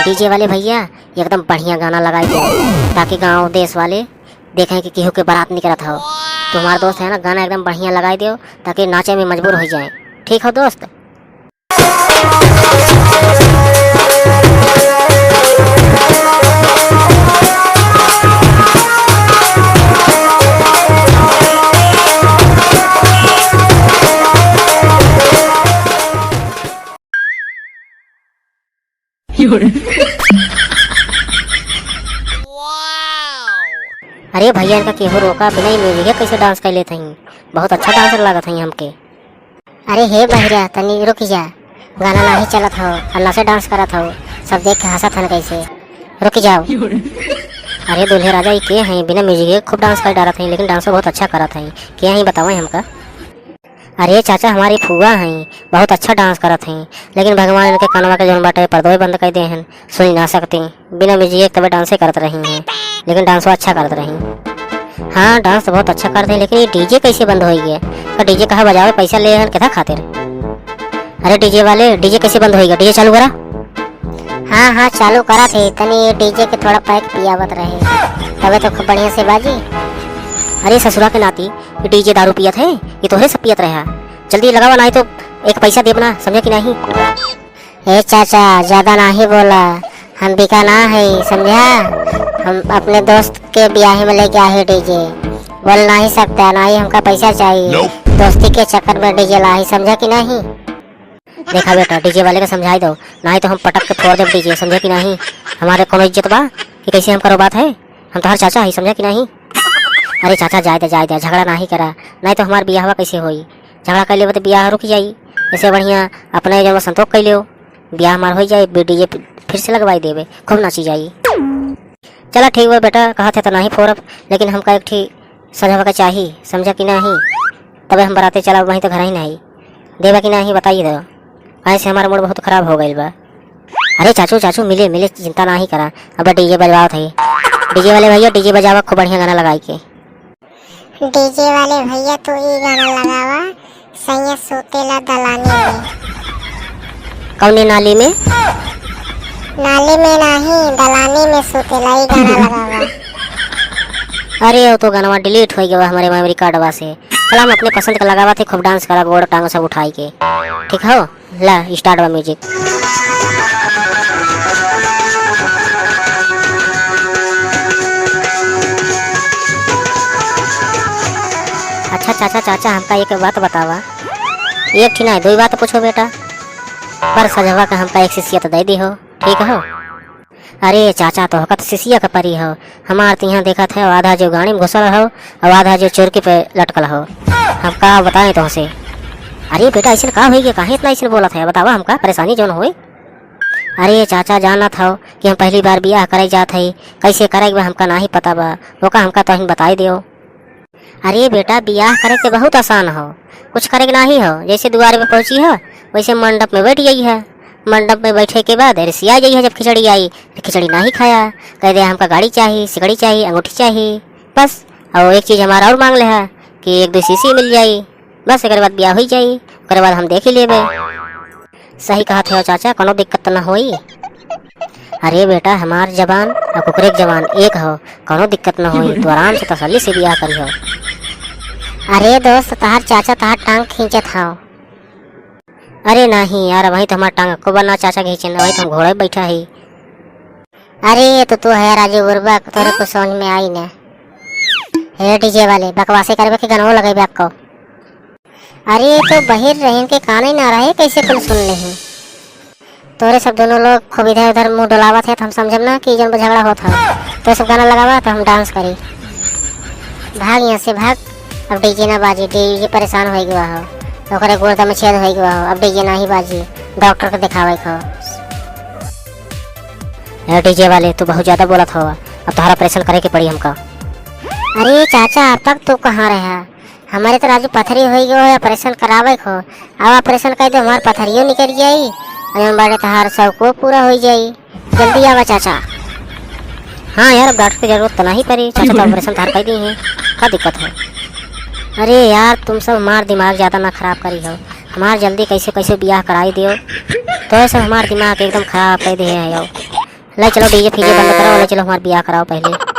DJ वाले भैया एकदम बढ़िया गाना लगाई दो ताकि गांव देश वाले देखें कि केहू के बारात निकलत हो। तो हमारा दोस्त है ना, गाना एकदम बढ़िया लगाई दो ताकि नाचे में मजबूर हो जाए। ठीक हो दोस्त? अरे भैया, इनका केहू रोका बिना ही म्यूजिक कैसे डांस कर लेते हैं? बहुत अच्छा डांसर लागत है हमके। अरे हे बहिरा, तनी रुक जा, गाना नहीं चलत हो, अल्लाह से डांस करत हो, सब देख के हंसत हन कैसे। रुक जाओ। अरे दूल्हे राजा ये के हैं? बिना म्यूजिक खूब डांस कर डालत हैं, लेकिन डांस बहुत अच्छा करत हैं। क्या ही बताओ हमका? अरे चाचा, हमारी फुआ हैं, बहुत अच्छा डांस करत हैं, लेकिन भगवान इनके कानवा के जौन बाटे पर्दों बंद कर दे हैं, सुन ना सकती। बिना म्यूजिक तब डांसे करत रही हैं, लेकिन डांसो अच्छा करत रही। हाँ, डांस तो बहुत अच्छा करते हैं, लेकिन ये डीजे कैसे बंद हो गया? तो डीजे कहाँ बजावे, पैसा ले कितना खातिर? अरे डीजे वाले, डीजे कैसे बंद हो गया? डीजे चालू करा। हाँ हाँ, चालू करा थे, तनी डीजे के थोड़ा पैक पियावत रहे, तबे तो खूब बढ़िया से बाजी। अरे ससुरा के नाती, ये डीजे दारू पियत है, ये तोहरे सब पियत रहा। जल्दी लगावा, नहीं तो एक पैसा देना, समझे कि नहीं? ए चाचा, ज्यादा नहीं बोला, हम बिका ना है, समझा? हम अपने दोस्त के ब्याह में लेके आए डीजे, बोल नहीं सकता, ना ही हमका पैसा चाहिए। दोस्ती के चक्कर में डीजे लाई, समझा कि नहीं? देखा बेटा, डीजे वाले को समझाई दो, नहीं तो हम पटक के फोड़ दे डीजे, समझे कि नहीं? हमारे कोनो इज्जत बा कि कैसे हम करो बात है? हम तो हर चाचा है, समझे कि नहीं? अरे चाचा, जाए दे, झगड़ा नहीं करा, नहीं तो हमार बियाह कैसे होई? झगड़ा कर ले तो बियाह रुक जाई। ऐसे बढ़िया अपने जब संतोष कर लो, बियाह हमार हो जाए, डीजे फिर से लगवाई देवे, खूब नाची जाई। चला ठीक है बेटा, कहा थे तो नहीं फोरब, लेकिन हमका एक ठीक सजावा का चाहिए, समझा कि नहीं? तबे हम बराते चला, वहीं तो घर ही नहीं देवा कि नहीं, बताइए दो। ऐसे हमारा मूड बहुत खराब हो गई बा। अरे चाचू मिले मिले, चिंता नहीं करा, अब डीजे बजवाओ थे। डीजे वाले भैया, डीजे बजावा, खूब बढ़िया गाना लगाई के। डीजे वाले भैया, तू ये गाना लगावा, सैया सोतेला दलानी में। कौन नाली में? नाली में नहीं, दलानी में सोतेला, ये गाना लगावा। अरे वो तो गाना डिलीट हो गया हमारे मेमोरी कार्डवा से। चला, हम अपने पसंद का लगावा थे, खूब डांस करा, गोड़ टांग सब उठाई के। ठीक हो? ला स्टार्ट हुआ म्यूजिक। अच्छा चाचा, हमका एक बात बतावा। एक ठीक नहीं, दो बात पूछो बेटा। पर सजवा का हमका एक शिष्यत दे दी हो, ठीक हो? अरे चाचा, तो हकत शिष्य का परी हो, हमार तो यहाँ देखा था आधा जो गाड़ी में घुसल हो और आधा जो चोरकी पे लटकल हो। हम का बताएं तो से? अरे बेटा, ऐसे का हुई, कहीं इतना ऐसे बोला था, बतावा हमका परेशानी जो हुई। अरे चाचा, जाना था कि हम पहली बार बियाह करे जात है, कैसे करेगा हमका नहीं पता बा, वो का हमका तो बताई दियो। अरे बेटा, बियाह करे के बहुत आसान हो, कुछ करे नहीं हो, जैसे द्वार पे पहुंची हो वैसे मंडप में बैठ गई है। मंडप में बैठे के बाद रिसिया गई है, जब खिचड़ी आई खिचड़ी नहीं खाया, कह दे हमका गाड़ी चाहिए, सिकड़ी चाहिए, अंगूठी चाहिए, बस। और एक चीज़ हमारा और मांग ले है कि एक दो सीसी मिल जाए, बस। एक बाद ब्याह हो जाए, उसके बाद हम देख ही लेबे। सही कहा थे चाचा, कोनो दिक्कत न होई। अरे बेटा, हमार जबान और कुकरे की जबान एक हो, कोनो दिक्कत न होई, तो आराम से तसल्ली से ब्याह करी हो। अरे दोस्त, तहार चाचा तहार टांग खींचत हो। अरे नहीं यार, वही तो हमारा टांग को बना चाचा खींचे, वही तो हम घोड़े बैठा ही। अरे तो है राजू बुरबा, तोरे को समझ में आई ना? हे डीजे वाले, बकवासे करबे के गाना लगे आपको? अरे तो बहिर रहीन के काने ना रहे, कैसे कुल सुन ले हैं? तोरे सब दोनों लोग खूब इधर उधर मुंह डोलावा थे, तो हम समझब ना कि जन झगड़ा होता तो सब गाना लगावा, तो हम डांस करी। भाग यहाँ से भाग, अब डीजे ना बाजी, डीजे परेशान हो गया हो, ओकरे गोड़ में छेद हो गया हो, अब डीजे ना ही बाजी, डॉक्टर को दिखावे को। डीजे वाले, तू बहुत ज्यादा बोलत हो, अब तुम्हारा ऑपरेशन करे के पड़ी हमका। अरे चाचा, अब तक तू कहाँ रहा? हमारे तो राजू पथरी हो गयो है, ऑपरेशन करावे को। अब ऑपरेशन कर दो, हमारे पथरियों निकल जाई और बड़े तहार सब को पूरा हो जाई। जल्दी आवा चाचा। हाँ यार, अब डॉक्टर की जरूरत तो नहीं पड़ी, चाचा तो ऑपरेशन थार कर दी है, क्या दिक्कत है? अरे यार, तुम सब हमार दिमाग ज़्यादा ना खराब करी हो, हमार जल्दी कैसे कैसे ब्याह कराई दियो, तो सब हमार दिमाग एकदम खराब कर दिए है। ले चलो डीजे फीजे बंद करो, ले चलो हमारा ब्याह कराओ पहले।